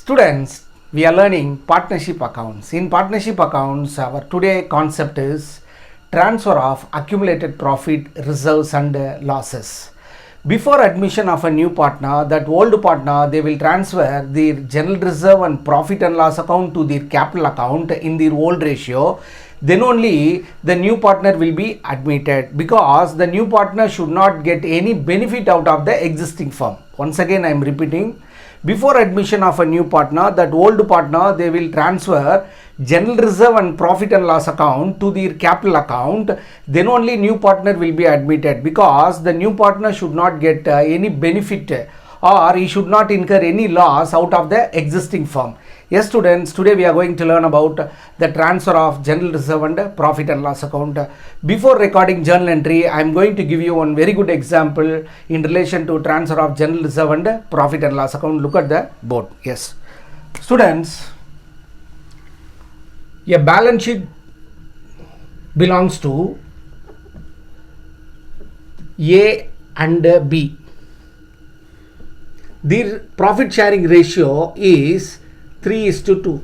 Students, we are learning partnership accounts. In partnership accounts, our today concept is transfer of accumulated profit, reserves and losses. Before admission of a new partner, that old partner, they will transfer their general reserve and profit and loss account to their capital account in their old ratio. Then only the new partner will be admitted, because the new partner should not get any benefit out of the existing firm. Once again I am repeating, before admission of a new partner, that old partner, they will transfer general reserve and profit and loss account to their capital account. Then only new partner will be admitted, because the new partner should not get any benefit or he should not incur any loss out of the existing firm. Yes students, today we are going to learn about the transfer of general reserve and profit and loss account. Before recording journal entry, I am going to give you one very good example in relation to transfer of general reserve and profit and loss account. Look at the board. Yes students, a balance sheet belongs to A and B. Their profit sharing ratio is 3:2.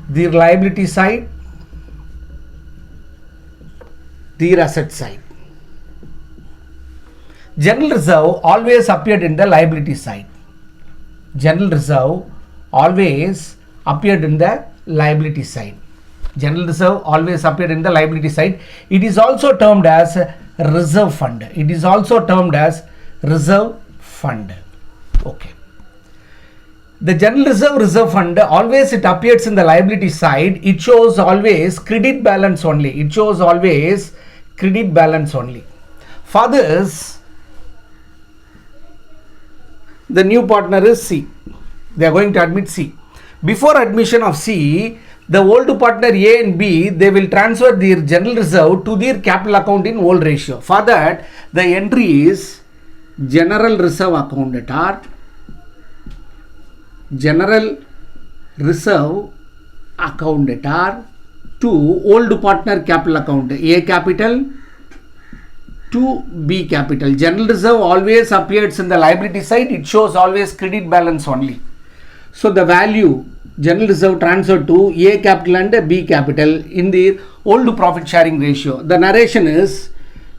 Their liability side, their asset side. General reserve always appeared in the liability side. General reserve always appeared in the liability side. General reserve always appeared in the liability side. It is also termed as reserve fund. It is also termed as reserve fund. Okay. The general reserve fund, always it appears in the liability side. It shows always credit balance only. It shows always credit balance only. For this, the new partner is C. They are going to admit C. Before admission of C, the old partner A and B, they will transfer their general reserve to their capital account in old ratio. For that, the entry is general reserve account at R, general reserve account at R to old partner capital account, A capital to B capital. General reserve always appears in the liability side. It shows always credit balance only. So the value general reserve transferred to A capital and B capital in the old profit sharing ratio. The narration is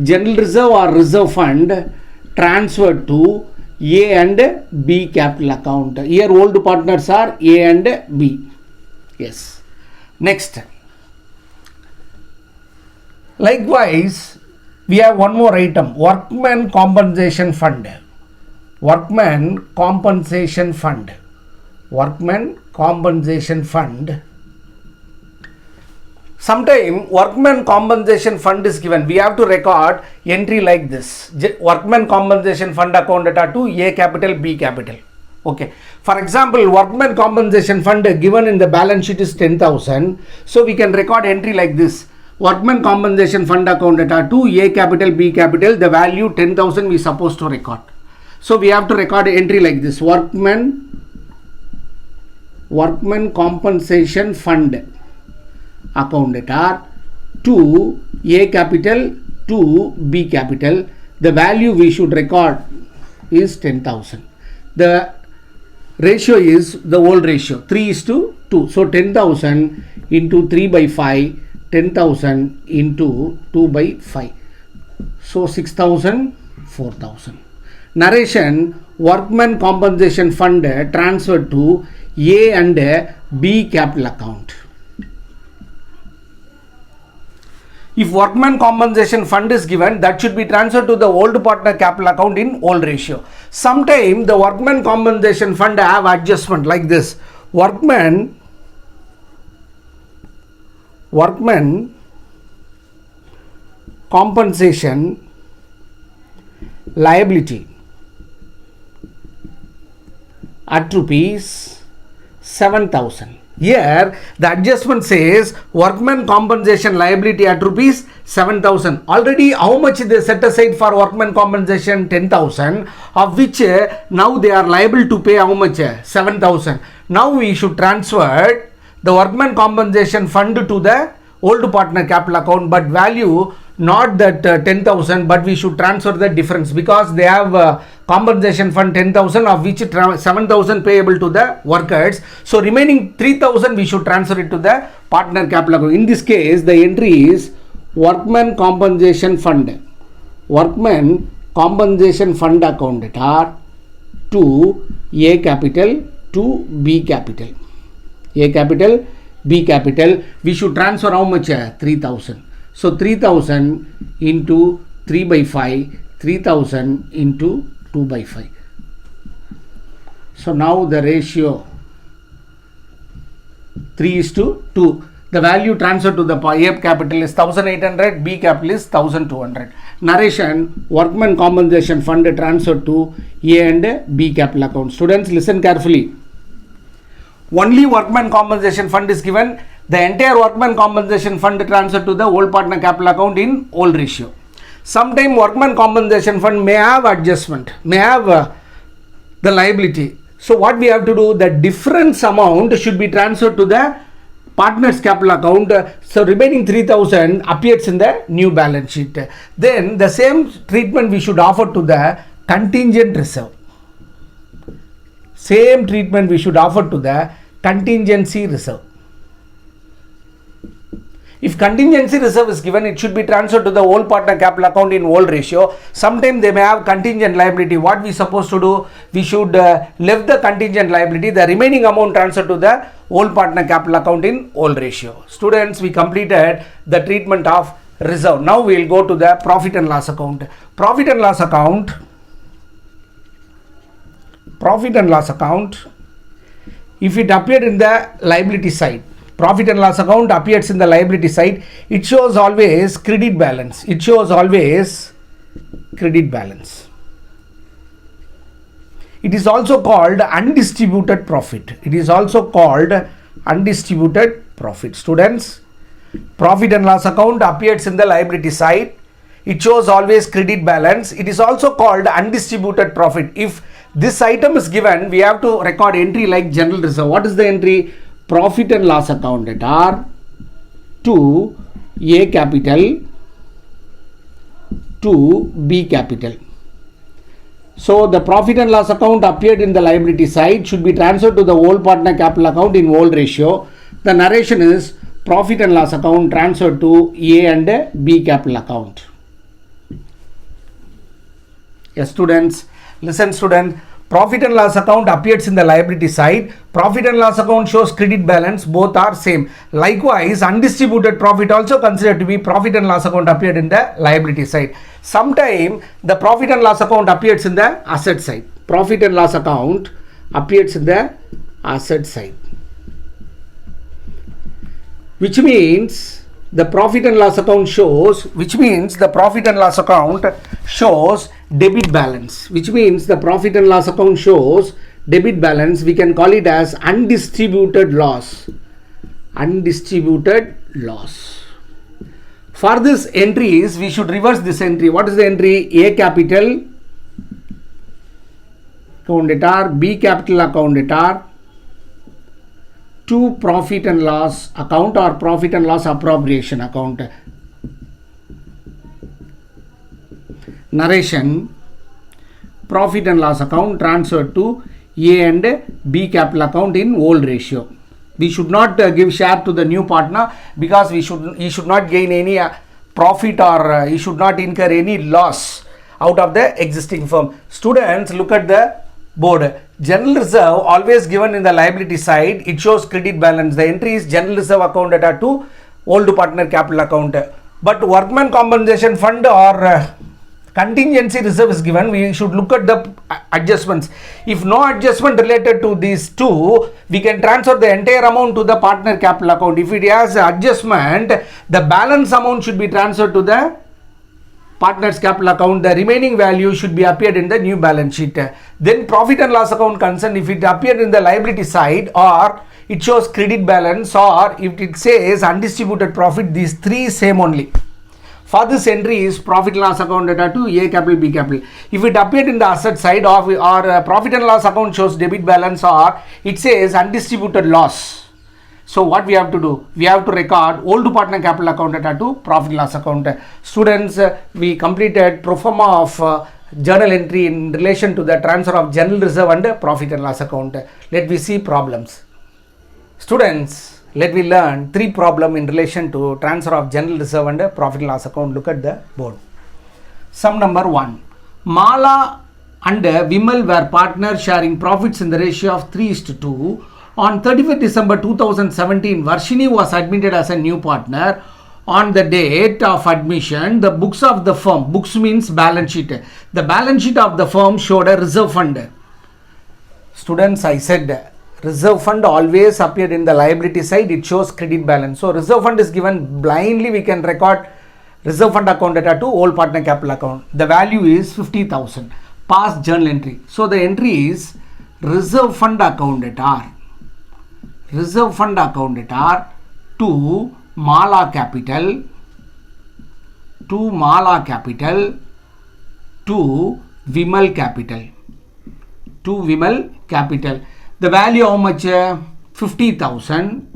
general reserve or reserve fund transferred to A and B capital account. Here old partners are A and B. Yes. Next. Likewise, we have one more item, workman compensation fund. Workman compensation fund. Workman compensation fund. Sometime workman compensation fund is given. We have to record entry like this. Workman compensation fund account data to A capital, B capital. Okay. For example, workman compensation fund given in the balance sheet is 10,000. So we can record entry like this. Workman compensation fund account data to A capital, B capital. The value 10,000 we supposed to record. So we have to record entry like this. Workman compensation fund account data to A capital to B capital. The value we should record is 10,000. The ratio is the old ratio 3:2. So 10,000 into 3 by 5, 10,000 into 2 by 5. So 6,000, 4,000. Narration, workman compensation fund transferred to A and B capital account. If workman compensation fund is given, that should be transferred to the old partner capital account in old ratio. Sometime the workman compensation fund have adjustment like this. Workman compensation liability at rupees 7,000. Here the adjustment says workman compensation liability at rupees 7,000. Already how much they set aside for workman compensation? 10,000, of which now they are liable to pay how much? 7,000. Now we should transfer the workman compensation fund to the old partner capital account, but value not that 10,000, but we should transfer the difference, because they have compensation fund 10,000, of which 7,000 payable to the workers. So remaining 3,000 we should transfer it to the partner capital account. In this case, the entry is workman compensation fund. Workman compensation fund account are to A capital to B capital. A capital, B capital. We should transfer how much? 3,000. So 3,000 into 3 by 5, 3,000 into 2 by 5. So now the ratio 3:2. The value transferred to the A capital is 1,800, B capital is 1,200. Narration: workman compensation fund transferred to A and B capital account. Students, listen carefully. Only workman compensation fund is given. The entire workman compensation fund transferred to the old partner capital account in old ratio. Sometime workman compensation fund may have adjustment, may have the liability. So what we have to do, the difference amount should be transferred to the partner's capital account. So remaining 3,000 appears in the new balance sheet. Then the same treatment we should offer to the contingent reserve. Same treatment we should offer to the contingency reserve. If contingency reserve is given, it should be transferred to the old partner capital account in old ratio. Sometimes they may have contingent liability. What we supposed to do? We should leave the contingent liability. The remaining amount transferred to the old partner capital account in old ratio. Students, we completed the treatment of reserve. Now we will go to the profit and loss account. Profit and loss account. Profit and loss account. If it appeared in the liability side, profit and loss account appears in the liability side, it shows always credit balance. It shows always credit balance. It is also called undistributed profit. It is also called undistributed profit. Students, profit and loss account appears in the liability side. It shows always credit balance. It is also called undistributed profit. If this item is given, we have to record entry like general reserve. What is the entry? Profit and loss account at R to A capital to B capital. So the profit and loss account appeared in the liability side should be transferred to the old partner capital account in old ratio. The narration is profit and loss account transferred to A and B capital account. Yes, students, listen students. Profit and loss account appears in the liability side. Profit and loss account shows credit balance. Both are same. Likewise, undistributed profit also considered to be profit and loss account appeared in the liability side. Sometime the profit and loss account appears in the asset side. Profit and loss account appears in the asset side. Which means the profit and loss account shows, debit balance. Which means the profit and loss account shows debit balance. We can call it as undistributed loss. Undistributed loss. For this entries, we should reverse this entry. What is the entry? A capital account at R, B capital account at R, to profit and loss account or profit and loss appropriation account. Narration: profit and loss account transferred to A and B capital account in old ratio. We should not give share to the new partner, because he should not gain any profit, or he should not incur any loss out of the existing firm. Students, look at the board. General reserve always given in the liability side. It shows credit balance. The entry is general reserve account at to old partner capital account. But workman compensation fund or contingency reserve is given. We should look at the adjustments. If no adjustment related to these two, we can transfer the entire amount to the partner capital account. If it has adjustment, the balance amount should be transferred to the partner's capital account. The remaining value should be appeared in the new balance sheet. Then profit and loss account concern, if it appeared in the liability side, or it shows credit balance, or if it says undistributed profit, these three same only. For this entry is profit and loss account data to A capital, B capital. If it appeared in the asset side, or profit and loss account shows debit balance, or it says undistributed loss, So what we have to do? We have to record old partner capital account data to profit and loss account. Students, we completed pro forma of journal entry in relation to the transfer of general reserve and profit and loss account. Let me see problems. Students, let me learn 3 problems in relation to transfer of general reserve and profit and loss account. Look at the board. Sum number 1. Mala and Vimal were partners sharing profits in the ratio of 3:2. On 31st December 2017, Varshini was admitted as a new partner. On the date of admission, the books of the firm, books means balance sheet, the balance sheet of the firm showed a reserve fund. Students, I said reserve fund always appeared in the liability side, it shows credit balance. So reserve fund is given blindly, we can record reserve fund account data to old partner capital account. The value is 50,000. Past journal entry. So the entry is reserve fund account data. Reserve fund account data to Mala Capital, to Mala Capital, to Vimal Capital, to Vimal Capital. The value how much? 50,000.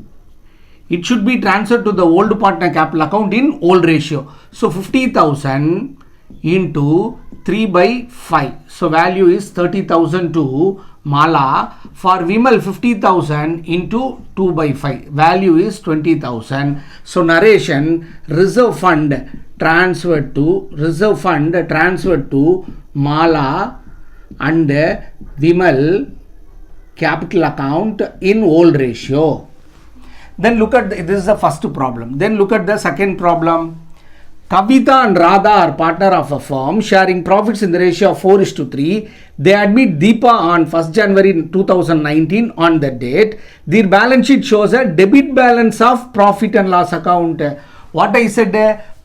It should be transferred to the old partner capital account in old ratio. So 50,000 into 3/5. So value is 30,000 to Mala. For Vimal, 50,000 into 2/5. Value is 20,000. So narration, reserve fund transferred to Mala and Vimal capital account in old ratio. Then look at this is the first problem. Then look at the second problem. Kavita and Radha are partner of a firm sharing profits in the ratio of 4:3. They admit Deepa on 1st January 2019 on the date. Their balance sheet shows a debit balance of profit and loss account. What I said,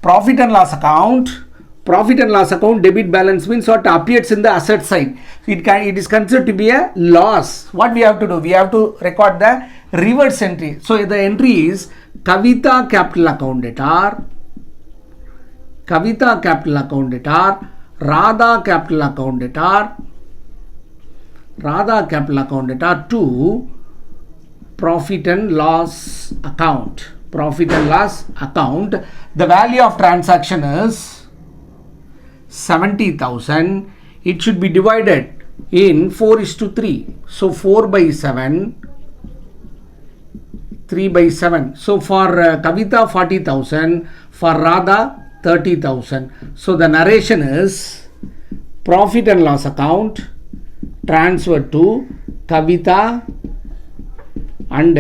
profit and loss account debit balance means what appears in the asset side. It is considered to be a loss. What we have to do? We have to record the reverse entry. So the entry is Kavita capital account data, Kavita capital account data, Radha capital account data, Radha capital account data to profit and loss account. Profit and loss account. The value of transaction is 70,000. It should be divided in 4:3. So 4/7, 3/7. So for Kavita 40,000, for Radha 30,000. So the narration is profit and loss account transferred to Kavita and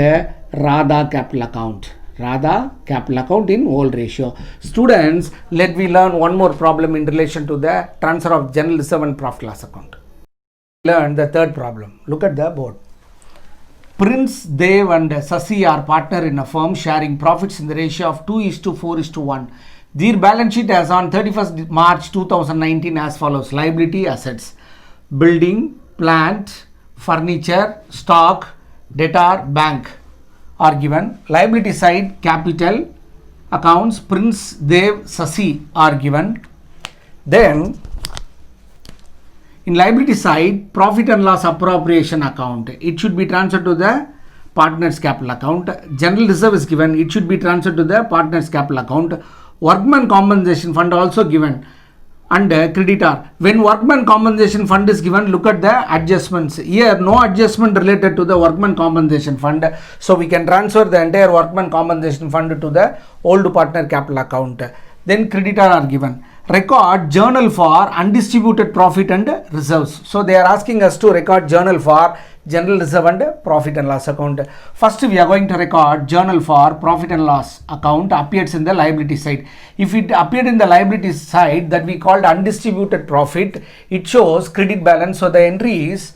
Radha capital account. Radha capital account in old ratio. Students, let me learn one more problem in relation to the transfer of general reserve and profit loss account. Learn the third problem. Look at the board. Prince, Dev and Sasi are partner in a firm sharing profits in the ratio of 2:4:1. Their balance sheet as on 31st March 2019 as follows. Liability assets, building, plant, furniture, stock, debtor, bank are given. Liability side, capital, accounts, Prince, Dev, Sasi are given. Then in liability side, profit and loss appropriation account, it should be transferred to the partner's capital account. General reserve is given, it should be transferred to the partner's capital account. Workman compensation fund also given, and creditor. When workman compensation fund is given, look at the adjustments. Here no adjustment related to the workman compensation fund, so we can transfer the entire workman compensation fund to the old partner capital account. Then creditor are given. Record journal for undistributed profit and reserves. So they are asking us to record journal for general reserve and profit and loss account. First we are going to record journal for profit and loss account appears in the liability side. If it appeared in the liability side, that we called undistributed profit, it shows credit balance. So the entry is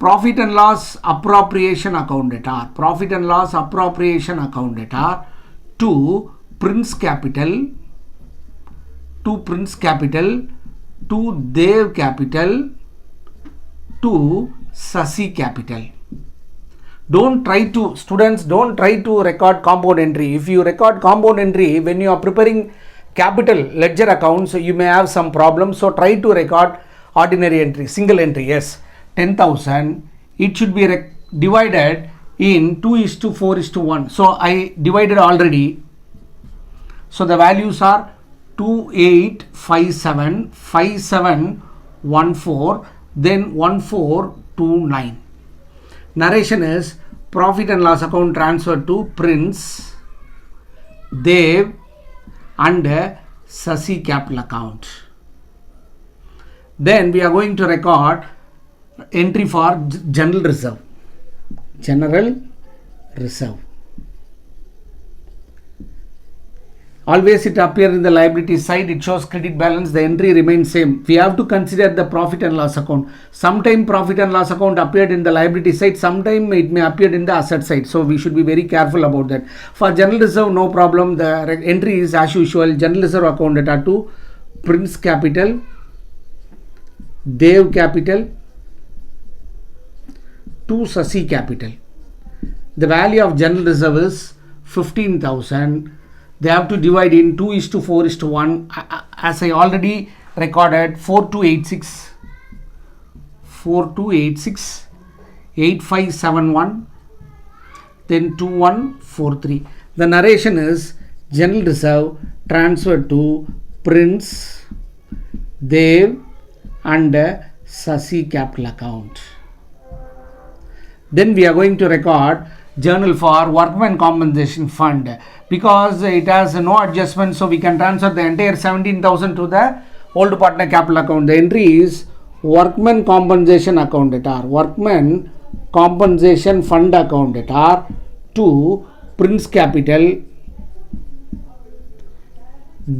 profit and loss appropriation account data, profit and loss appropriation account data to Prince Capital, to Prince Capital, to Dev Capital, to Sasi Capital. Don't try to, students, don't try to record compound entry. If you record compound entry, when you are preparing capital ledger accounts, you may have some problems. So try to record ordinary entry, single entry. Yes, 10,000. It should be divided in 2:4:1. So I divided already. So the values are 2857, 5714, then 1429. Narration is profit and loss account transferred to Prince, Dev and Sasi capital account. Then we are going to record entry for general reserve. General reserve. Always it appears in the liability side, it shows credit balance, the entry remains same. We have to consider the profit and loss account. Sometime profit and loss account appeared in the liability side, sometime it may appear in the asset side. So we should be very careful about that. For general reserve, no problem. The entry is as usual, general reserve account data to Prince Capital, Dev Capital, to Sasi Capital. The value of general reserve is 15,000. They have to divide in 2:4:1. As I already recorded, 4286, 8571, then 2143. The narration is general reserve transferred to Prince, Dev and Sasi capital account. Then we are going to record journal for workman compensation fund, because it has no adjustment, so we can transfer the entire 17,000 to the old partner capital account. The entry is workman compensation account at R, workman compensation fund account at R to Prince Capital,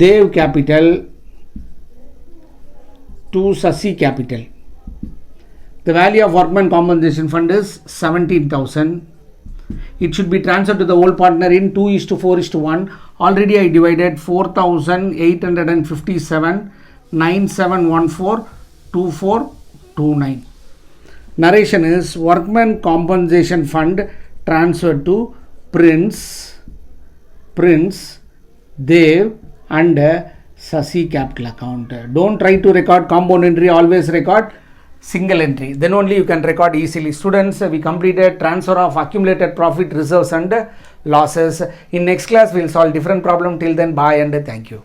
Dev Capital to Sasi Capital. The value of workman compensation fund is 17,000. It should be transferred to the old partner in 2:4:1. Already I divided 4,857, 9714, 2429. Narration is workman compensation fund transferred to Prince, Dev and Sasi capital account. Don't try to record compound entry, always record single entry, then only you can record easily. Students, we completed transfer of accumulated profit, reserves and losses. In next class we will solve different problem. Till then, bye and thank you.